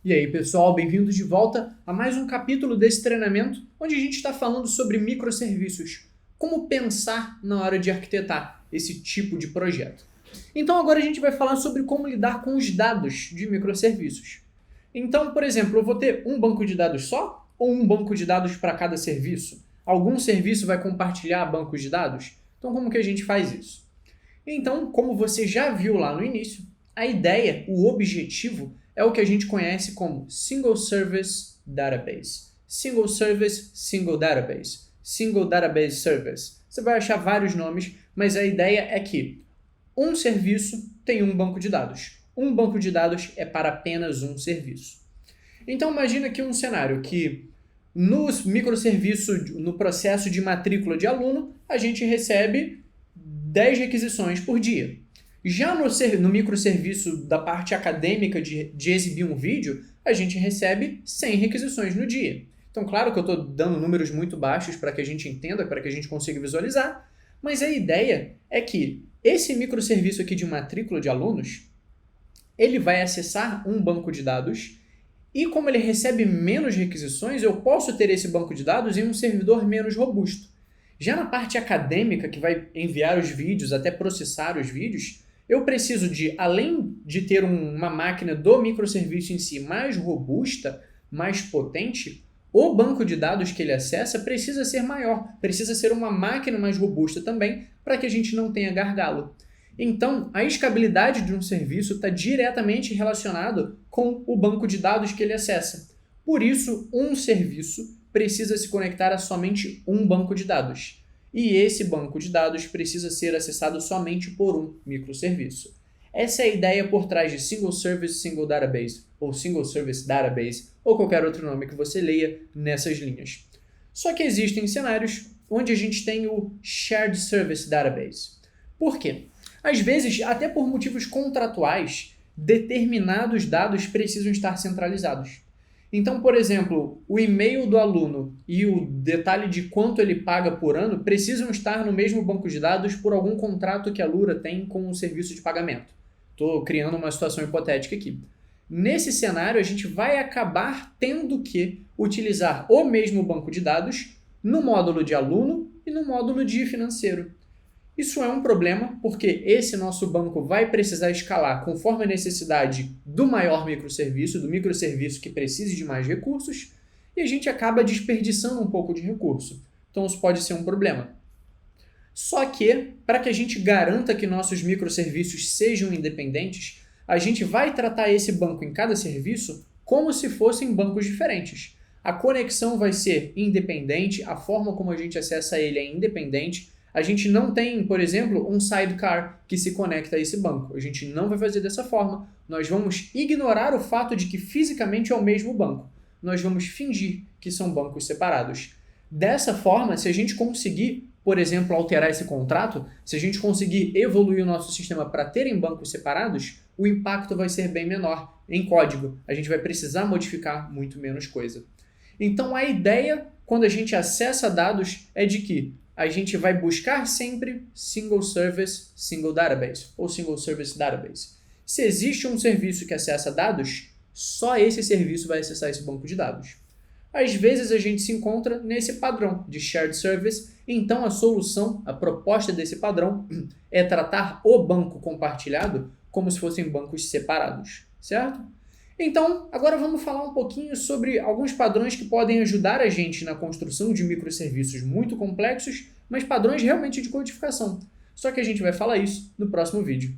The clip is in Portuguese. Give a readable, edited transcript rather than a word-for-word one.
E aí, pessoal, bem-vindos de volta a mais um capítulo desse treinamento, onde a gente está falando sobre microserviços. Como pensar na hora de arquitetar esse tipo de projeto. Então, agora a gente vai falar sobre como lidar com os dados de microserviços. Então, por exemplo, eu vou ter um banco de dados só ou um banco de dados para cada serviço? Algum serviço vai compartilhar bancos de dados? Então, como que a gente faz isso? Então, como você já viu lá no início, a ideia, o objetivo, é o que a gente conhece como Single Service Database. Single Service, Single Database. Single Database Service. Você vai achar vários nomes, mas a ideia é que um serviço tem um banco de dados. Um banco de dados é para apenas um serviço. Então imagina aqui um cenário que no microserviço, no processo de matrícula de aluno, a gente recebe 10 requisições por dia. Já no microserviço da parte acadêmica de exibir um vídeo, a gente recebe 100 requisições no dia. Então, claro que eu estou dando números muito baixos para que a gente entenda, para que a gente consiga visualizar, mas a ideia é que esse microserviço aqui de matrícula de alunos, ele vai acessar um banco de dados e como ele recebe menos requisições, eu posso ter esse banco de dados em um servidor menos robusto. Já na parte acadêmica, que vai enviar os vídeos, até processar os vídeos, eu preciso de, além de ter uma máquina do microserviço em si mais robusta, mais potente, o banco de dados que ele acessa precisa ser maior, precisa ser uma máquina mais robusta também, para que a gente não tenha gargalo. Então, a escalabilidade de um serviço está diretamente relacionado com o banco de dados que ele acessa. Por isso, um serviço precisa se conectar a somente um banco de dados. E esse banco de dados precisa ser acessado somente por um microserviço. Essa é a ideia por trás de Single Service, Single Database, ou Single Service Database, ou qualquer outro nome que você leia nessas linhas. Só que existem cenários onde a gente tem o Shared Service Database. Por quê? Às vezes, até por motivos contratuais, determinados dados precisam estar centralizados. Então, por exemplo, o e-mail do aluno e o detalhe de quanto ele paga por ano precisam estar no mesmo banco de dados por algum contrato que a Lura tem com o serviço de pagamento. Estou criando uma situação hipotética aqui. Nesse cenário, a gente vai acabar tendo que utilizar o mesmo banco de dados no módulo de aluno e no módulo de financeiro. Isso é um problema porque esse nosso banco vai precisar escalar conforme a necessidade do maior microserviço, do microserviço que precise de mais recursos, e a gente acaba desperdiçando um pouco de recurso. Então isso pode ser um problema. Só que, para que a gente garanta que nossos microserviços sejam independentes, a gente vai tratar esse banco em cada serviço como se fossem bancos diferentes. A conexão vai ser independente, a forma como a gente acessa ele é independente. A gente não tem, por exemplo, um sidecar que se conecta a esse banco. A gente não vai fazer dessa forma. Nós vamos ignorar o fato de que fisicamente é o mesmo banco. Nós vamos fingir que são bancos separados. Dessa forma, se a gente conseguir, por exemplo, alterar esse contrato, se a gente conseguir evoluir o nosso sistema para terem bancos separados, o impacto vai ser bem menor em código. A gente vai precisar modificar muito menos coisa. Então, a ideia, quando a gente acessa dados, é de que a gente vai buscar sempre Single Service, Single Database ou Single Service Database. Se existe um serviço que acessa dados, só esse serviço vai acessar esse banco de dados. Às vezes a gente se encontra nesse padrão de Shared Service, então a solução, a proposta desse padrão é tratar o banco compartilhado como se fossem bancos separados, certo? Então, agora vamos falar um pouquinho sobre alguns padrões que podem ajudar a gente na construção de microserviços muito complexos, mas padrões realmente de codificação. Só que a gente vai falar isso no próximo vídeo.